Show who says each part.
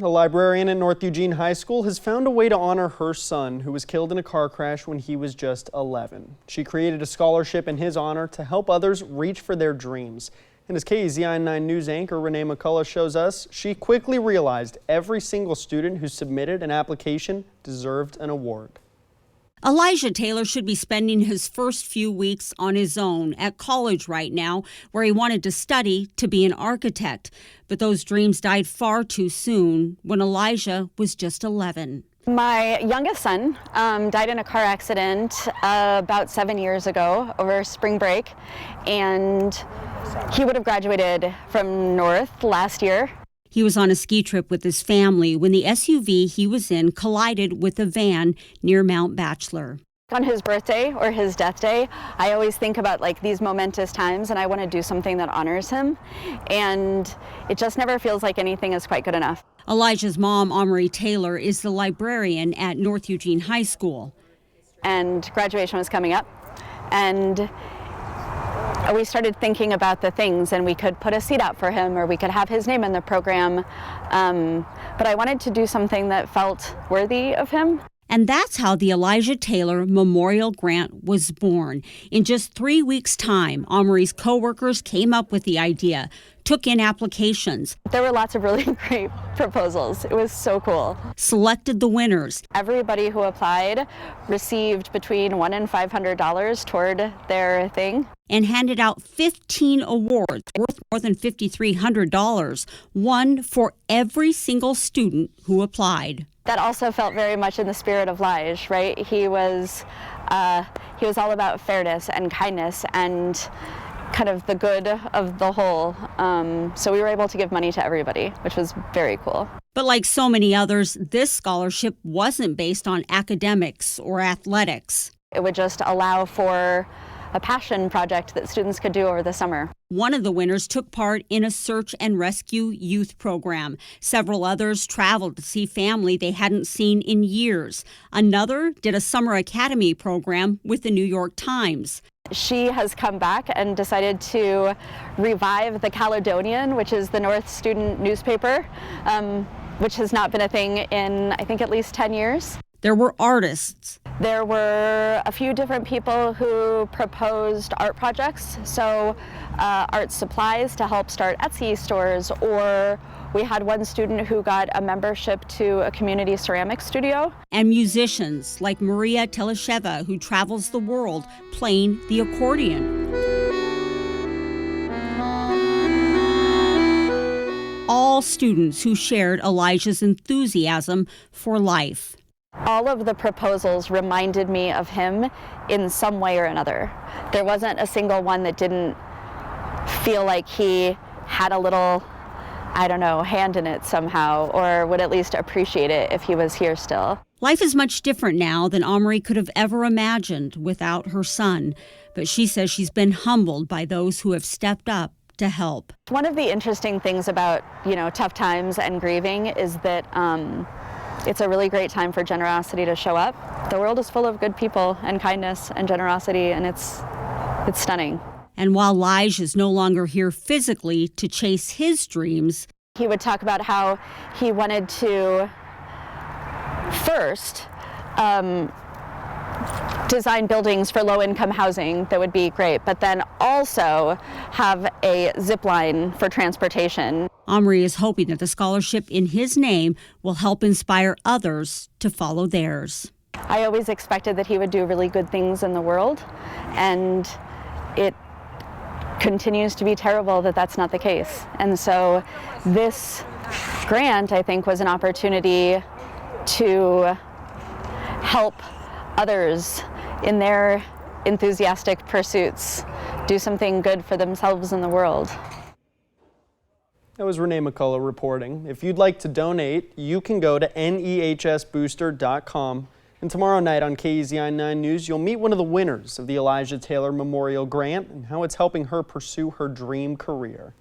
Speaker 1: A librarian at North Eugene High School has found a way to honor her son, who was killed in a car crash when he was just 11. She created a scholarship in his honor to help others reach for their dreams. And as KEZI 9 News anchor Renee McCullough shows us, she quickly realized every single student who submitted an application deserved an award.
Speaker 2: Lij Taylor should be spending his first few weeks on his own at college right now, where he wanted to study to be an architect. But those dreams died far too soon when Elijah was just 11.
Speaker 3: My youngest son died in a car accident about 7 years ago over spring break, and he would have graduated from North last year.
Speaker 2: He was on a ski trip with his family when the SUV he was in collided with a van near Mount Bachelor.
Speaker 3: On his birthday or his death day, I always think about these momentous times, and I want to do something that honors him. And it just never feels like anything is quite good enough.
Speaker 2: Elijah's mom, Amary Taylor, is the librarian at North Eugene High School.
Speaker 3: And graduation was coming up, and we started thinking about the things, and we could put a seat out for him, or we could have his name in the program. But I wanted to do something that felt worthy of him.
Speaker 2: And that's how the Lij Taylor Memorial Grant was born. In just 3 weeks' time, Amary's co-workers came up with the idea, took in applications.
Speaker 3: There were lots of really great proposals. It was so cool.
Speaker 2: Selected the winners.
Speaker 3: Everybody who applied received between $100 and $500 toward their thing.
Speaker 2: And handed out 15 awards worth more than $5,300, one for every single student who applied.
Speaker 3: That also felt very much in the spirit of Lij, right? He was all about fairness and kindness and kind of the good of the whole. So we were able to give money to everybody, which was very cool.
Speaker 2: But like so many others, this scholarship wasn't based on academics or athletics.
Speaker 3: It would just allow for a passion project that students could do over the summer.
Speaker 2: One of the winners took part in a search and rescue youth program. Several others traveled to see family they hadn't seen in years. Another did a summer academy program with the New York Times.
Speaker 3: She has come back and decided to revive the Caledonian, which is the North student newspaper, which has not been a thing in, I think, at least 10 years.
Speaker 2: There were artists.
Speaker 3: There were a few different people who proposed art projects, so art supplies to help start Etsy stores, or we had one student who got a membership to a community ceramics studio.
Speaker 2: And musicians like Amary Taylor, who travels the world playing the accordion. All students who shared Elijah's enthusiasm for life.
Speaker 3: All of the proposals reminded me of him in some way or another. There wasn't a single one that didn't feel like he had a little, hand in it somehow, or would at least appreciate it if he was here still.
Speaker 2: Life is much different now than Amary could have ever imagined without her son. But she says she's been humbled by those who have stepped up to help.
Speaker 3: One of the interesting things about, tough times and grieving is that it's a really great time for generosity to show up. The world is full of good people and kindness and generosity, and it's stunning.
Speaker 2: And while Lij is no longer here physically to chase his dreams,
Speaker 3: he would talk about how he wanted to first design buildings for low-income housing that would be great, but then also have a zip line for transportation.
Speaker 2: Amary is hoping that the scholarship in his name will help inspire others to follow theirs.
Speaker 3: I always expected that he would do really good things in the world, and it continues to be terrible that that's not the case. And so this grant, I think, was an opportunity to help others in their enthusiastic pursuits do something good for themselves and the world.
Speaker 1: That was Renee McCullough reporting. If you'd like to donate, you can go to nehsbooster.com. And tomorrow night on KEZI 9 News, you'll meet one of the winners of the Lij Taylor Memorial Grant and how it's helping her pursue her dream career.